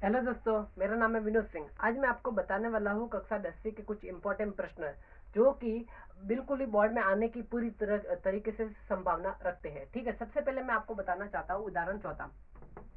Hello दोस्तों, मेरा नाम है विनोद सिंह। आज मैं आपको बताने वाला हूँ कक्षा 10वीं के कुछ इम्पोर्टेंट प्रश्न जो कि बिल्कुल ही बोर्ड में आने की पूरी तरीके से संभावना रखते हैं। ठीक है, सबसे पहले मैं आपको बताना चाहता हूँ उदाहरण चौथा।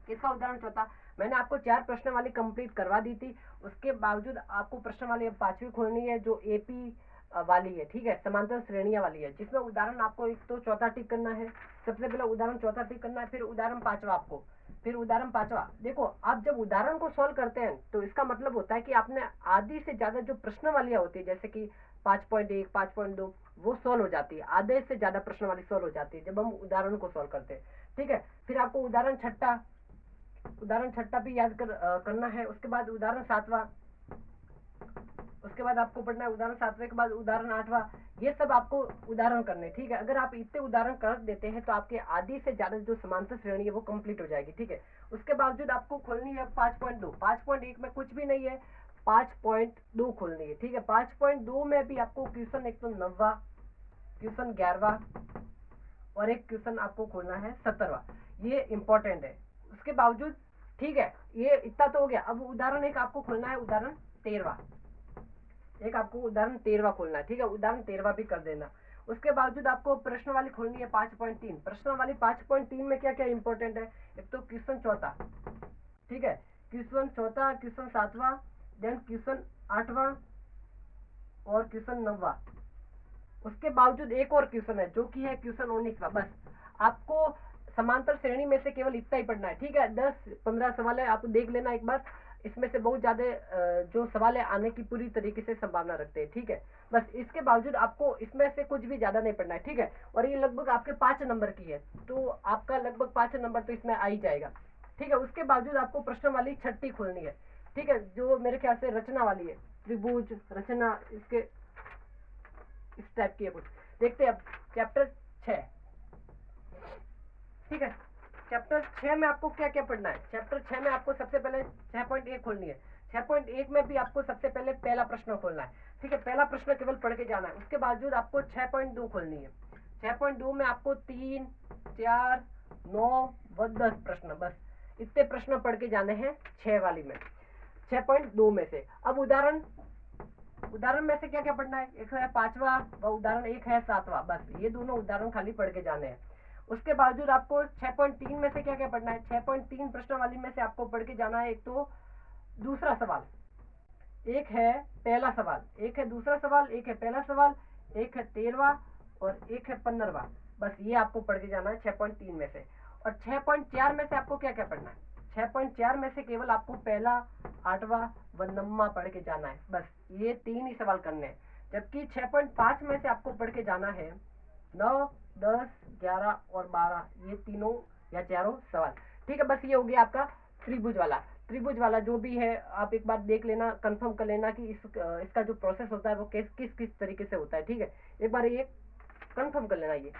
किसका उदाहरण चौथा? मैंने आपको 4 प्रश्न वाली कंप्लीट करवा दी थी। उसके बावजूद आपको प्रश्न वाली अब 5वीं खोलनी है जो एपी वाली है। ठीक है, समांतर श्रेणियां वाली है, जिसमें उदाहरण आपको एक तो चौथा टिक करना है। सबसे पहले उदाहरण चौथा टिक करना है, फिर उदाहरण पांचवा आपको, फिर उदाहरण पांचवा। देखो, आप जब उदाहरण को सॉल्व करते हैं तो इसका मतलब होता है कि आपने आधी से ज्यादा जो प्रश्न वालियां होती है, जैसे कि 5.1, 5.2, वो सॉल्व हो जाती है। आधे से ज्यादा प्रश्न वाली सॉल्व हो जाती है जब हम उदाहरण को सॉल्व करते हैं। ठीक है, फिर आपको उदाहरण छठा भी याद करना है। उसके बाद उदाहरण सातवां, उसके बाद आपको पढ़ना है उदाहरण सातवें के बाद उदाहरण आठवां। ये सब आपको उदाहरण करने। ठीक है, अगर आप इतने उदाहरण कर देते हैं तो आपके आधी से ज्यादा जो समांतर श्रेणी है वो कंप्लीट हो जाएगी। ठीक है, उसके बावजूद आपको खोलनी है 5.2। 5.1 में कुछ भी नहीं है, 5.2 खोलनी है। ठीक है, 5.2 में भी आपको क्वेश्चन एक तो 9वां, क्वेश्चन 11वां और एक क्वेश्चन आपको खोलना है 17वां। ये इंपॉर्टेंट है। उसके बावजूद ठीक है, ये इतना तो हो गया। अब उदाहरण एक आपको खोलना है उदाहरण 13वां। एक आपको उदाहरण 13वां खोलना है। ठीक है, उदाहरण 13वां भी कर देना। उसके बावजूद आपको प्रश्न वाली खोलनी है 5.3। प्रश्न वाली 5.3 में क्या क्या इंपॉर्टेंट है? एक तो क्वेश्चन चौथा, ठीक है, क्वेश्चन चौथा, क्वेश्चन सातवां, देन क्वेश्चन आठवां और क्वेश्चन 9वां। उसके बावजूद एक और क्वेश्चन है जो कि है क्वेश्चन 19वां। बस आपको समांतर श्रेणी में से केवल इतना ही पढ़ना है। ठीक है, 10-15 सवाल है, आप देख लेना एक बार। इसमें से बहुत ज्यादा जो सवाल है आने की पूरी तरीके से संभावना रखते हैं। ठीक है, बस इसके बावजूद आपको इसमें से कुछ भी ज्यादा नहीं पढ़ना है। ठीक है, और ये लगभग आपके 5 नंबर की है, तो आपका लगभग 5 नंबर तो इसमें आ ही जाएगा। ठीक है, उसके बावजूद आपको प्रश्न वाली छठी खोलनी है। ठीक है, जो मेरे ख्याल से रचना वाली है, त्रिभुज रचना, इसके इस टाइप की है कुछ। देखते हैं अब चैप्टर 6। ठीक है, चैप्टर 6 में आपको क्या क्या पढ़ना है? चैप्टर 6 में आपको सबसे पहले 6.1 खोलनी है। 6.1 में भी आपको सबसे पहले पहला प्रश्न खोलना है। ठीक है, पहला प्रश्न केवल पढ़ के जाना है। उसके बावजूद आपको 6.2 खोलनी है। 6.2 में आपको 3, 4, 9 व 10 प्रश्न, बस इतने प्रश्न पढ़ के जाने हैं 6 वाली में, 6.2 में से। अब उदाहरण में से क्या क्या पढ़ना है? एक है 5वां व उदाहरण एक है 7वां। बस ये दोनों उदाहरण खाली पढ़ के जाने हैं। उसके बावजूद आपको 6.3 में से क्या क्या पढ़ना है? 6.3 प्रश्न वाली में से आपको पढ़ के जाना है एक तो दूसरा सवाल, एक है पहला सवाल, एक है दूसरा सवाल, एक है पहला सवाल, एक है 13वां और एक है 15वां। बस ये आपको पढ़ के जाना है 6.3 में से। और 6.4 में से आपको क्या क्या पढ़ना है? 6.4 में से केवल आपको पहला, 8वां व 9वां पढ़ के जाना है। बस ये 3 ही सवाल करने हैं। जबकि 6.5 में से आपको पढ़ के जाना है 9, 10, 11 और 12, ये तीनों या चारों सवाल। ठीक है, बस ये हो गया आपका त्रिभुज वाला। त्रिभुज वाला जो भी है आप एक बार देख लेना, कंफर्म कर लेना कि इसका जो प्रोसेस होता है वो किस किस किस तरीके से होता है। ठीक है, एक बार ये कंफर्म कर लेना ये।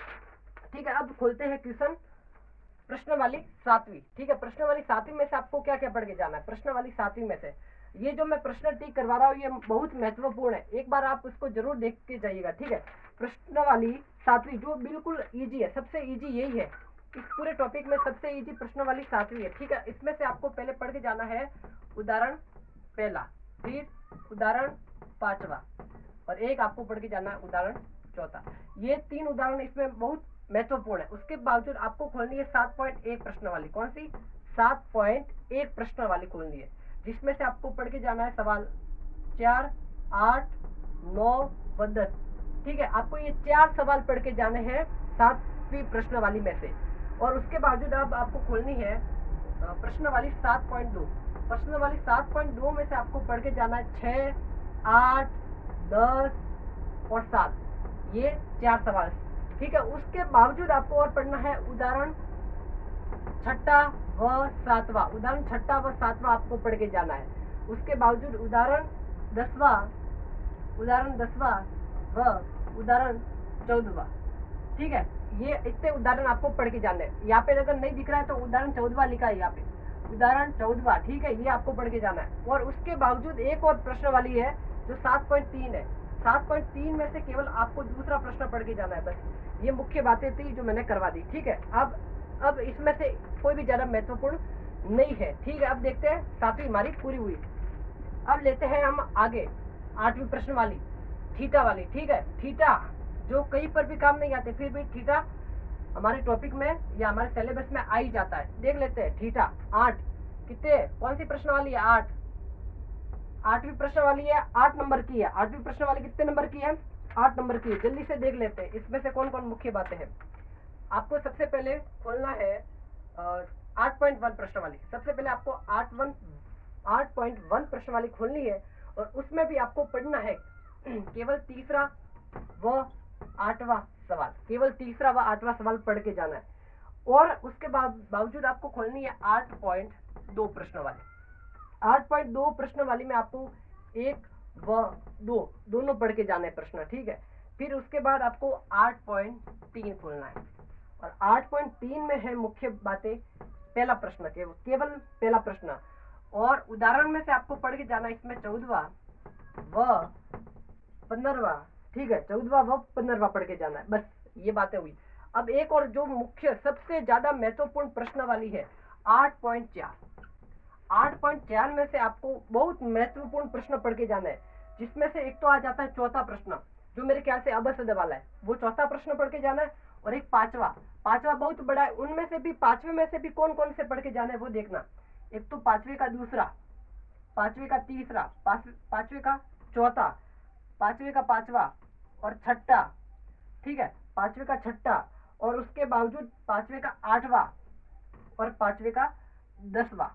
ठीक है, अब खोलते हैं क्वेश्चन प्रश्न वाली 7वीं। ठीक है, प्रश्न वाली 7वीं में से आपको क्या क्या पढ़ के जाना है? प्रश्न वाली 7वीं में से ये जो मैं प्रश्न टिक करवा रहा हूँ ये बहुत महत्वपूर्ण है, एक बार आप उसको जरूर देख के जाइएगा। ठीक है, प्रश्न वाली 7वीं जो बिल्कुल इजी है, सबसे इजी यही है इस पूरे टॉपिक में, सबसे इजी प्रश्न वाली 7वीं है। ठीक है, इसमें से आपको पहले पढ़ के जाना है उदाहरण पहला, फिर उदाहरण पांचवा और एक आपको पढ़ के जाना है उदाहरण चौथा। ये 3 उदाहरण इसमें बहुत महत्वपूर्ण है। उसके बावजूद आपको खोलनी है 7.1 प्रश्न वाली। कौन सी? 7.1 प्रश्न वाली खोलनी है, जिसमें से आपको पढ़ के जाना है सवाल 4, 8, 9 व 10। ठीक है, आपको ये 4 सवाल पढ़ के जाने हैं 7वीं प्रश्न वाली में से। और उसके बावजूद अब आपको खोलनी है प्रश्न वाली 7.2। प्रश्न वाली 7.2 में से आपको पढ़ के जाना है 6, 8, 10 और 7, ये 4 सवाल। ठीक है, उसके बावजूद आपको और पढ़ना है उदाहरण छठा व सातवां। उदाहरण छठा व सातवां आपको पढ़ के जाना है। उसके बावजूद उदाहरण 10वां व उदाहरण 14वां। ठीक है, ये इतने उदाहरण आपको पढ़ के जाने हैं। यहाँ पे अगर नहीं दिख रहा है तो उदाहरण 14वां लिखा है यहाँ पे, उदाहरण 14वां। ठीक है, ये आपको पढ़ के जाना है। और उसके बावजूद एक और प्रश्न वाली है जो 7.3 है। 7.3 में से केवल आपको दूसरा प्रश्न पढ़ के जाना है। बस ये मुख्य बातें थी जो मैंने करवा दी। ठीक है, अब इसमें से कोई भी ज्यादा महत्वपूर्ण नहीं है। ठीक है, अब देखते हैं 7वीं हमारी पूरी हुई। अब लेते हैं हम आगे 8वीं प्रश्न वाली, थीटा वाली। ठीक है, थीटा जो कहीं पर भी काम नहीं आते, फिर भी थीटा हमारे टॉपिक में या हमारे सिलेबस में आ ही जाता है। देख लेते हैं थीटा 8 कितने, कौन सी प्रश्न वाली है? 8, 8वीं प्रश्न वाली है, 8 नंबर की है। 8वीं प्रश्न वाली कितने नंबर की है? 8 नंबर की है। जल्दी से देख लेते हैं इसमें से कौन कौन मुख्य बातें हैं। आपको सबसे पहले खोलना है 8.1 प्रश्न वाली। सबसे पहले आपको 8.1 प्रश्न वाली खोलनी है और उसमें भी आपको पढ़ना है केवल तीसरा व 8वां सवाल, केवल तीसरा व 8वां सवाल पढ़ के जाना है। और उसके बावजूद आपको खोलनी है 8.2 प्रश्न वाली। 8.2 प्रश्न वाली में आपको 1 व 2 दोनों पढ़ के जाना है प्रश्न। ठीक है, फिर उसके बाद आपको 8.3 खोलना है और 8.3 में है मुख्य बातें, पहला प्रश्न, केवल पहला प्रश्न। और उदाहरण में से आपको पढ़ के जाना है इसमें 14वां व 15वां। ठीक है, 14वां व 15वां पढ़ के जाना है। बस ये बातें हुई। अब एक और जो मुख्य सबसे ज्यादा महत्वपूर्ण प्रश्न वाली है 8.4। 8.4 में से आपको बहुत महत्वपूर्ण प्रश्न पढ़ के जाना है, जिसमें से एक तो आ जाता है चौथा प्रश्न जो मेरे ख्याल से अबसद वाला है, वो चौथा प्रश्न पढ़ के जाना है। और एक पांचवा बहुत बड़ा है। उनमें से भी 5वें में से भी कौन कौन से पढ़ के जाना है वो देखना। एक तो 5वें का दूसरा, 5वें का तीसरा, 5वें का चौथा, 5वें का 5वां और छठा। ठीक है, 5वें का छठा और उसके बावजूद 5वें का 8वां और 5वें का 10वां।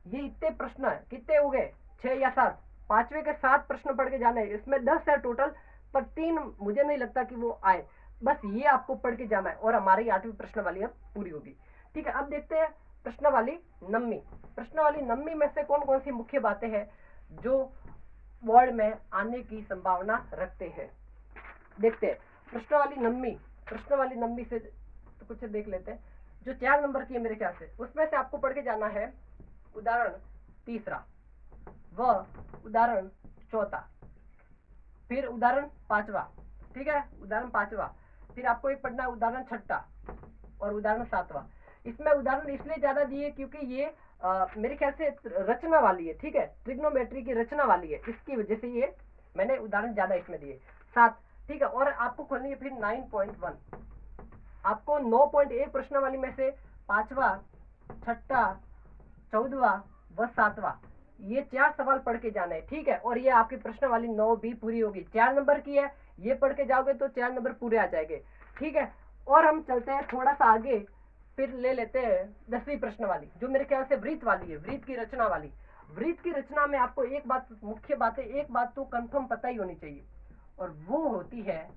ये इतने प्रश्न है, कितने हो गए? 6 या 7। 5वें के 7 प्रश्न पढ़ के जाने हैं। इसमें 10 है टोटल, पर 3 मुझे नहीं लगता कि वो आए। बस ये आपको पढ़ के जाना है और हमारी 8वीं प्रश्न वाली अब पूरी होगी। ठीक है, अब देखते हैं प्रश्न वाली 9वीं। प्रश्न वाली 9वीं में से कौन कौन सी मुख्य बातें हैं जो बोर्ड में आने की संभावना रखते हैं। देखते हैं प्रश्न वाली 9वीं। प्रश्न वाली 9वीं से तो कुछ देख लेते हैं जो 4 नंबर की है मेरे ख्याल से। उसमें से आपको पढ़ के जाना है उदाहरण तीसरा व उदाहरण चौथा, फिर उदाहरण 5वां। ठीक है, उदाहरण 5वां, फिर आपको एक पढ़ना है उदाहरण छठा और उदाहरण 7वां। इसमें उदाहरण इसलिए ज्यादा दिए क्योंकि ये मेरे ख्याल से रचना वाली है। ठीक है, ट्रिग्नोमेट्री की रचना वाली है, इसकी वजह से ये मैंने उदाहरण ज्यादा इसमें दिए 7। ठीक है, और आपको खोलनी है फिर 9.1। आपको 9.1 प्रश्न वाली में से 5वां, छठा, 14वां व 7वां ये 4 सवाल पढ़ के जाना है। ठीक है, और ये आपकी प्रश्न वाली 9 भी पूरी होगी। 4 नंबर की है, ये पढ़ के जाओगे तो 4 नंबर पूरे आ जाएंगे। ठीक है, और हम चलते हैं थोड़ा सा आगे, फिर ले लेते हैं 10वीं प्रश्न वाली जो मेरे ख्याल से वृत्त वाली है, वृत्त की रचना वाली। वृत्त की रचना में आपको एक बात, मुख्य बातें, एक बात तो कंफर्म पता ही होनी चाहिए और वो होती है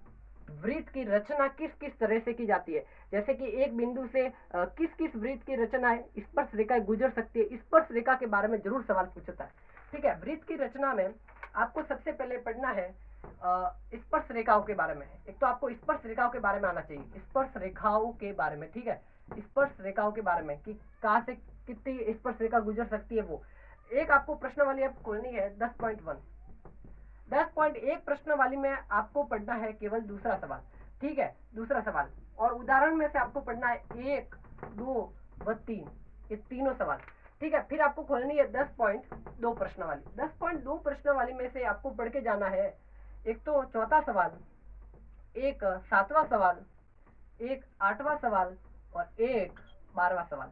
वृत्त की रचना किस किस तरह से की जाती है। जैसे कि एक बिंदु से किस किस वृत्त की रचना है, स्पर्श रेखा गुजर सकती है, स्पर्श रेखा के बारे में जरूर सवाल पूछता है। ठीक है, वृत्त की रचना में आपको सबसे पहले पढ़ना है स्पर्श रेखाओं के बारे में। एक तो आपको स्पर्श रेखाओं के बारे में आना चाहिए, स्पर्श रेखाओं के बारे में। ठीक है, स्पर्श रेखाओं के बारे में कि कहाँ से कितनी स्पर्श रेखा गुजर सकती है वो। एक आपको प्रश्न वाली अब खोलनी है 10.1। 10.1 प्रश्न वाली में आपको पढ़ना है केवल दूसरा सवाल। ठीक है, दूसरा सवाल, और उदाहरण में से आपको पढ़ना है 1, 2 व 3, ये तीनों सवाल। ठीक है, फिर आपको खोलनी है 10.2 प्रश्न वाली। 10.2 प्रश्न वाली में से आपको पढ़ के जाना है एक तो चौथा सवाल, एक 7वां सवाल, एक 8वां सवाल और एक 12वां सवाल।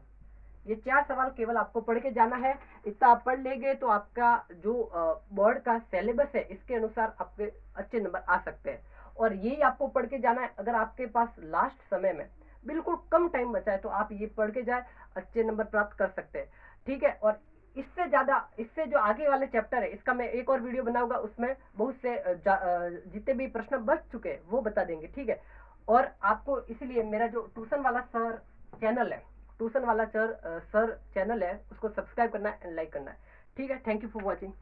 ये 4 सवाल केवल आपको पढ़ के जाना है। इतना आप पढ़ लेंगे तो आपका जो बोर्ड का सिलेबस है इसके अनुसार आपके अच्छे नंबर आ सकते हैं। और यही आपको पढ़ के जाना है। अगर आपके पास लास्ट समय में बिल्कुल कम टाइम बचा है तो आप ये पढ़ के जाए, अच्छे नंबर प्राप्त कर सकते हैं। ठीक है, और इससे ज्यादा, इससे जो आगे वाले चैप्टर है इसका मैं एक और वीडियो बनाऊंगा, उसमें बहुत से जितने भी प्रश्न बच चुके हैं वो बता देंगे। ठीक है, और आपको इसीलिए मेरा जो ट्यूशन वाला सर चैनल है, ट्यूशन वाला सर चैनल है, उसको सब्सक्राइब करना है एंड लाइक करना है। ठीक है, थैंक यू फॉर वॉचिंग।